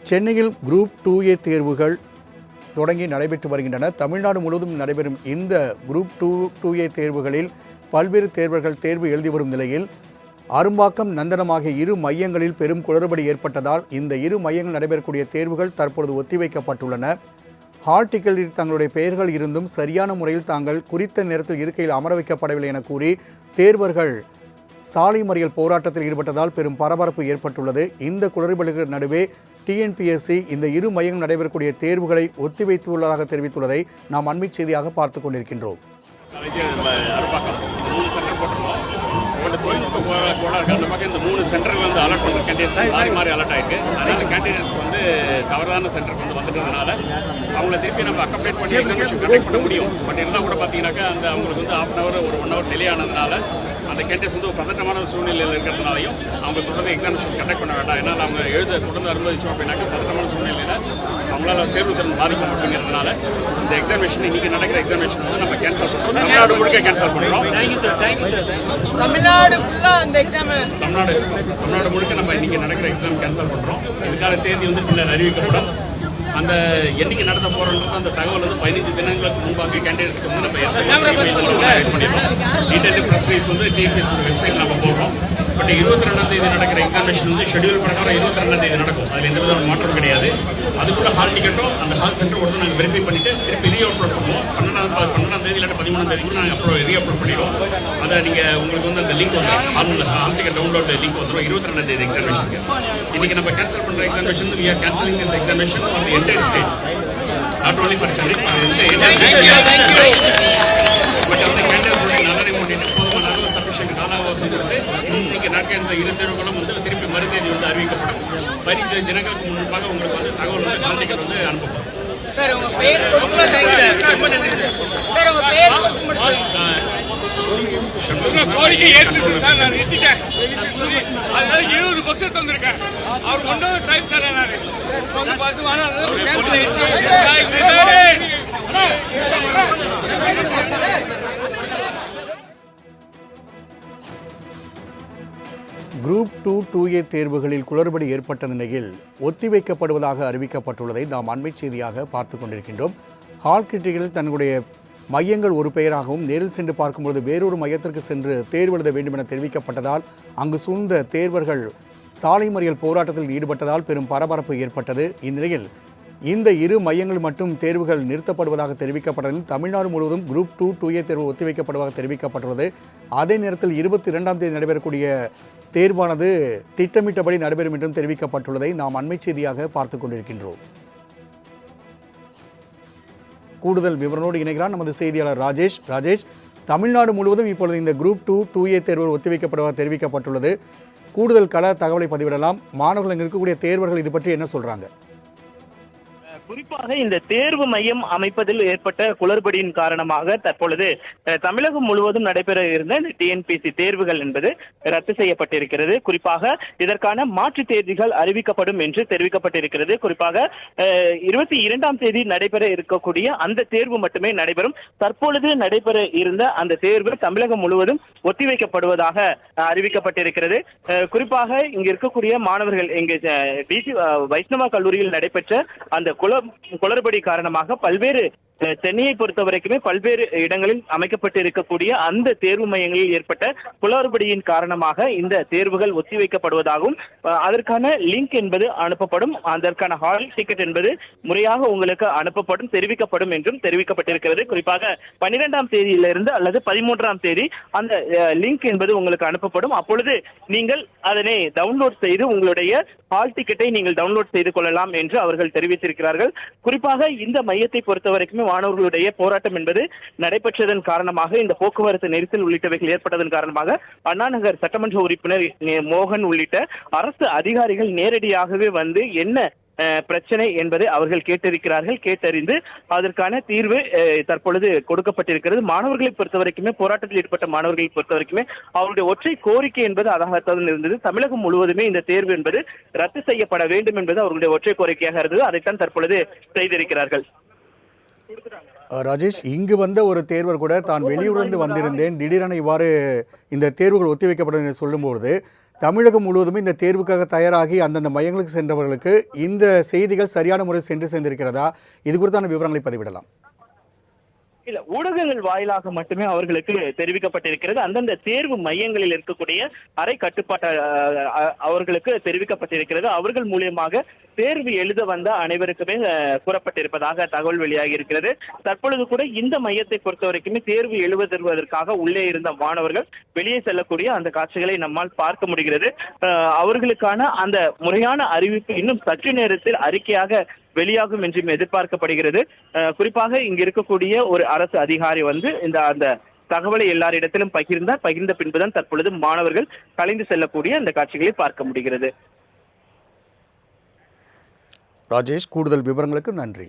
சென்னையில் group 2A தேர்வுகள் தொடங்கி நடைபெற்று வருகின்றன. தமிழ்நாடு முழுவதும் நடைபெறும் இந்த குரூப் 2A தேர்வுகளில் பல்வேறு தேர்வர்கள் தேர்வு எழுதி வரும் நிலையில் அரும்பாக்கம், நந்தனம் ஆகிய இரு மையங்களில் பெரும் குளறுபடி ஏற்பட்டதால் இந்த இரு மையங்கள் நடைபெறக்கூடிய தேர்வுகள் தற்பொழுது ஒத்திவைக்கப்பட்டுள்ளன. ஹால் டிக்கெட்டில் தங்களுடைய பெயர்கள் இருந்தும் சரியான முறையில் தாங்கள் குறித்த நேரத்தில் இருக்கையில் அமர வைக்கப்படவில்லை என கூறி தேர்வர்கள் சாலை மறியல் போராட்டத்தில் ஈடுபட்டதால் பெரும் பரபரப்பு ஏற்பட்டுள்ளது. இந்த குளறுபடிகள் நடுவே டிஎன்பிஎஸ்சி இந்த இரு மையங்கள் நடைபெறக்கூடிய தேர்வுகளை ஒத்திவைத்துள்ளதாக தெரிவித்துள்ளதை நாம் அண்மை செய்தியாக பார்த்துக் கொண்டிருக்கின்றோம். இந்த 3 சென்டர்கள் வந்து அலர்ட் பண்ணுற கேண்டிடேட்ஸ் மாறி அலர்ட் ஆயிருக்கு. அதனால கேண்டிடேட்ஸ்க்கு வந்து தவறான சென்டருக்கு வந்து வந்துட்டதுனால அவங்கள திருப்பி நம்ம அக்கம்ப்ளீட் பண்ணி எக்ஸாமினேஷன் கண்டக்ட் பண்ண முடியும். பட் இருந்தால் கூட பார்த்தீங்கன்னாக்கா அந்த அவங்களுக்கு வந்து ½ hour ஒரு 1 hour டிலே ஆனதுனால அந்த கேண்டிடேட்ஸ் வந்து ஒரு பதட்டமான சூழ்நிலையில் இருக்கிறதுனாலையும் அவங்க தொடர்ந்து எக்ஸாமினேஷன் கண்டக்ட் பண்ண வேண்டாம். ஏன்னா அவங்க தொடர்ந்து அனுமதிச்சோம் அப்படின்னாக்க பதட்டமான சூழ்நிலையில் அவங்களால தேர்வு திறன் பாதிக்கும் அப்படிங்கிறதுனால இந்த எக்ஸாமினேஷன் இன்னைக்கு நடக்கிற எக்ஸாமினேஷன் வந்து நம்ம கேன்சல் பண்ணுறோம். தமிழ்நாடு முழுக்க கேன்சல் பண்ணுறோம். தமிழ்நாடு முழுக்க நம்ம இன்னைக்கு நடக்கிற எக்ஸாம் கேன்சல் பண்றோம். இதுக்கான தேதி வந்து பின்னர் அறிவிக்கப்படும். அந்த என்னைக்கு நடத்த போறோம்ன்றது அந்த தகவல் வந்து 15 தினங்களுக்கு முன்பாக கேண்டிடேட்ஸ்க்கு வந்து நம்ம டீடைல் பிரஸ் ரீஸ் வந்து டிஎன்பிஎஸ்சி வெப்சைட் நம்ம போடுறோம். பட் 22ஆம் தேதி நடக்கிற எக்ஸாமினேஷன் வந்து ஷெட்யூல் பிரகாரம் 22ஆம் தேதி நடக்கும். அதில் எந்த விதமான மாற்றம் கிடையாது. அதுக்குள்ள ஹால் டிக்கெட்டும் அந்த ஹால் சென்டர் ஒன்று நாங்கள் வெரிஃபை பண்ணிட்டு திருப்பி ரீஅப்லோட் பண்ணுவோம். 12ஆம் தேதி இல்லை 13ஆம் தேதி கூட நாங்கள் அப்புறம் ரீஅப்லோட் பண்ணிடுவோம். அதை நீங்க உங்களுக்கு வந்து அந்த லிங்க் வந்துடும், ஹால் டிக்கெட் டவுன்லோட் லிங்க் வந்துடும். 22ஆம் தேதி எக்ஸாமினேஷனுக்கு இன்னைக்கு நம்ம கேன்சல் பண்ற examination we are cancelling this examination for the entire state, not only for Chennai, for the entire state. But அந்த கேண்டிடேட்ஸ் நலனை முன்னிட்டு போதுமான அளவு சஃபிஷியன்ட் கால அவகாசம் கொடுத்து இன்னைக்கு நடக்க இந்த இரு தேர்வுகளும் வந்து திருப்பி மறுதேதி வந்து அறிவிக்கப்படும். 15 தினங்களுக்கு முன்பாக உங்களுக்கு வந்து தகவல் வந்து ஹால் டிக்கெட் வந்து அனுப்பப்படும். கோரிக்கை ஏற்றுக்கு சார், நான் நிறுத்திட்டேன். அதனால 20% வந்திருக்கேன். அவர் கொண்டு டைம் தரேன். நான் பார்த்து குரூப் 2A தேர்வுகளில் குளறுபடி ஏற்பட்ட நிலையில் ஒத்திவைக்கப்படுவதாக அறிவிக்கப்பட்டுள்ளதை நாம் அண்மை செய்தியாக பார்த்து கொண்டிருக்கின்றோம். ஹால் டிக்கெட்டில் தன்னுடைய மையங்கள் ஒரு பெயராகவும் நேரில் சென்று பார்க்கும்போது வேறொரு மையத்திற்கு சென்று தேர்வு எழுத வேண்டும் என தெரிவிக்கப்பட்டதால் அங்கு சூழ்ந்த தேர்வர்கள் சாலை மறியல் போராட்டத்தில் ஈடுபட்டதால் பெரும் பரபரப்பு ஏற்பட்டது. இந்நிலையில் இந்த இரு மையங்கள் மட்டும் தேர்வுகள் நிறுத்தப்படுவதாக தெரிவிக்கப்பட்டதில் தமிழ்நாடு முழுவதும் குரூப் 2A தேர்வு ஒத்திவைக்கப்படுவதாக தெரிவிக்கப்பட்டுள்ளது. அதே நேரத்தில் 22ஆம் தேதி நடைபெறக்கூடிய தேர்வானது திட்டமிட்டபடி நடைபெறும் என்றும் தெரிவிக்கப்பட்டுள்ளதை நாம் அண்மை செய்தியாக பார்த்து கொண்டிருக்கின்றோம். கூடுதல் விவரங்களோடு இணைகிறார் நமது செய்தியாளர் ராஜேஷ். தமிழ்நாடு முழுவதும் இப்பொழுது இந்த குரூப் 2A தேர்வுகள் ஒத்திவைக்கப்படுவதாக தெரிவிக்கப்பட்டுள்ளது. கூடுதல் கள தகவலை பதிவிடலாம். மாணவர்கள் இருக்கக்கூடிய தேர்வர்கள் இது பற்றி என்ன சொல்றாங்க? குறிப்பாக இந்த தேர்வு மையம் அமைப்பதில் ஏற்பட்ட குளறுபடியின் காரணமாக தற்பொழுது தமிழகம் முழுவதும் நடைபெற இருந்த இந்த டிஎன்பிஎஸ்சி தேர்வுகள் என்பது ரத்து செய்யப்பட்டிருக்கிறது. குறிப்பாக இதற்கான மாற்று தேதிகள் அறிவிக்கப்படும் என்று தெரிவிக்கப்பட்டிருக்கிறது. குறிப்பாக 22ஆம் தேதி நடைபெற இருக்கக்கூடிய அந்த தேர்வு மட்டுமே நடைபெறும். தற்பொழுது நடைபெற இருந்த அந்த தேர்வு தமிழகம் முழுவதும் ஒத்திவைக்கப்படுவதாக அறிவிக்கப்பட்டிருக்கிறது. குறிப்பாக இங்கு இருக்கக்கூடிய மாணவர்கள் இங்கு வைஷ்ணவா கல்லூரியில் நடைபெற்ற அந்த குளறுபடி காரணமாக பல்வேறு சென்னையை பொறுத்த வரைக்குமே பல்வேறு இடங்களில் அமைக்கப்பட்டு இருக்கக்கூடிய அந்த தேர்வு மையங்களில் ஏற்பட்ட குளறுபடியின் காரணமாக இந்த தேர்வுகள் ஒத்திவைக்கப்படுவதாகவும் அதற்கான லிங்க் என்பது அனுப்பப்படும், அதற்கான ஹால் டிக்கெட் என்பது முறையாக உங்களுக்கு அனுப்பப்படும், தெரிவிக்கப்படும் என்றும் தெரிவிக்கப்பட்டிருக்கிறது. குறிப்பாக 12ஆம் தேதியிலிருந்து அல்லது 13ஆம் தேதி அந்த லிங்க் என்பது உங்களுக்கு அனுப்பப்படும். அப்பொழுது நீங்கள் அதனை டவுன்லோட் செய்து உங்களுடைய ஹால் டிக்கெட்டை நீங்கள் டவுன்லோட் செய்து கொள்ளலாம் என்று அவர்கள் தெரிவித்திருக்கிறார்கள். குறிப்பாக இந்த மையத்தை பொறுத்த வரைக்குமே மாணவர்களுடைய போராட்டம் என்பது நடைபெற்றதன் காரணமாக இந்த போக்குவரத்து நெரிசல் உள்ளிட்டவைகள் ஏற்பட்டதன் காரணமாக அண்ணா நகர் சட்டமன்ற உறுப்பினர் மோகன் உள்ளிட்ட அரசு அதிகாரிகள் நேரடியாகவே வந்து என்ன பிரச்சனை என்பதை அவர்கள் கேட்டிருக்கிறார்கள். கேட்டறிந்து அதற்கான தீர்வு தற்பொழுது கொடுக்கப்பட்டிருக்கிறது. மாணவர்களை பொறுத்த வரைக்குமே போராட்டத்தில் ஈடுபட்ட மாணவர்களை பொறுத்த வரைக்குமே அவருடைய ஒற்றை கோரிக்கை என்பது அதாகத்தான் இருந்தது. தமிழகம் முழுவதுமே இந்த தேர்வு என்பது ரத்து செய்யப்பட வேண்டும் என்பது அவர்களுடைய ஒற்றை கோரிக்கையாக இருந்தது. அதைத்தான் தற்பொழுது செய்திருக்கிறார்கள். ராஜேஷ், இங்கு வந்த ஒரு தேர்வர் கூட தான் வெளியூரிலிருந்து வந்திருந்தேன், திடீரென இவ்வாறு இந்த தேர்வுகள் ஒத்திவைக்கப்படும் என்று சொல்லும்போது தமிழகம் முழுவதுமே இந்த தேர்வுக்காக தயாராகி அந்தந்த மையங்களுக்கு சென்றவர்களுக்கு இந்த செய்திகள் சரியான முறையில் சென்று சேர்ந்திருக்கிறதா? இது குறித்தான விவரங்களை பதிவிடலாம். இல்ல, ஊடகங்கள் வாயிலாக மட்டுமே அவர்களுக்கு தெரிவிக்கப்பட்டிருக்கிறது. அந்தந்த தேர்வு மையங்களில் இருக்கக்கூடிய அரை கட்டுப்பாட்டு அவர்களுக்கு தெரிவிக்கப்பட்டிருக்கிறது. அவர்கள் மூலியமாக தேர்வு எழுத வந்த அனைவருக்குமே கூறப்பட்டிருப்பதாக தகவல் வெளியாகி இருக்கிறது. தற்பொழுது கூட இந்த மையத்தை பொறுத்த வரைக்குமே தேர்வு எழுதுவதற்காக உள்ளே இருந்த மாணவர்கள் வெளியே செல்லக்கூடிய அந்த காட்சிகளை நம்மால் பார்க்க முடிகிறது. அவர்களுக்கான அந்த முறையான அறிவிப்பு இன்னும் சற்று நேரத்தில் அறிக்கையாக வெளியாகும் என்றும் எதிர்பார்க்கப்படுகிறது. குறிப்பாக இங்கு இருக்கக்கூடிய ஒரு அரசு அதிகாரி அந்த தகவலை எல்லாரிடத்திலும் பகிர்ந்த பின்புதான் தற்பொழுது மாணவர்கள் கலைந்து செல்லக்கூடிய அந்த காட்சிகளை பார்க்க முடிகிறது. ராஜேஷ், கூடுதல் விவரங்களுக்கு நன்றி.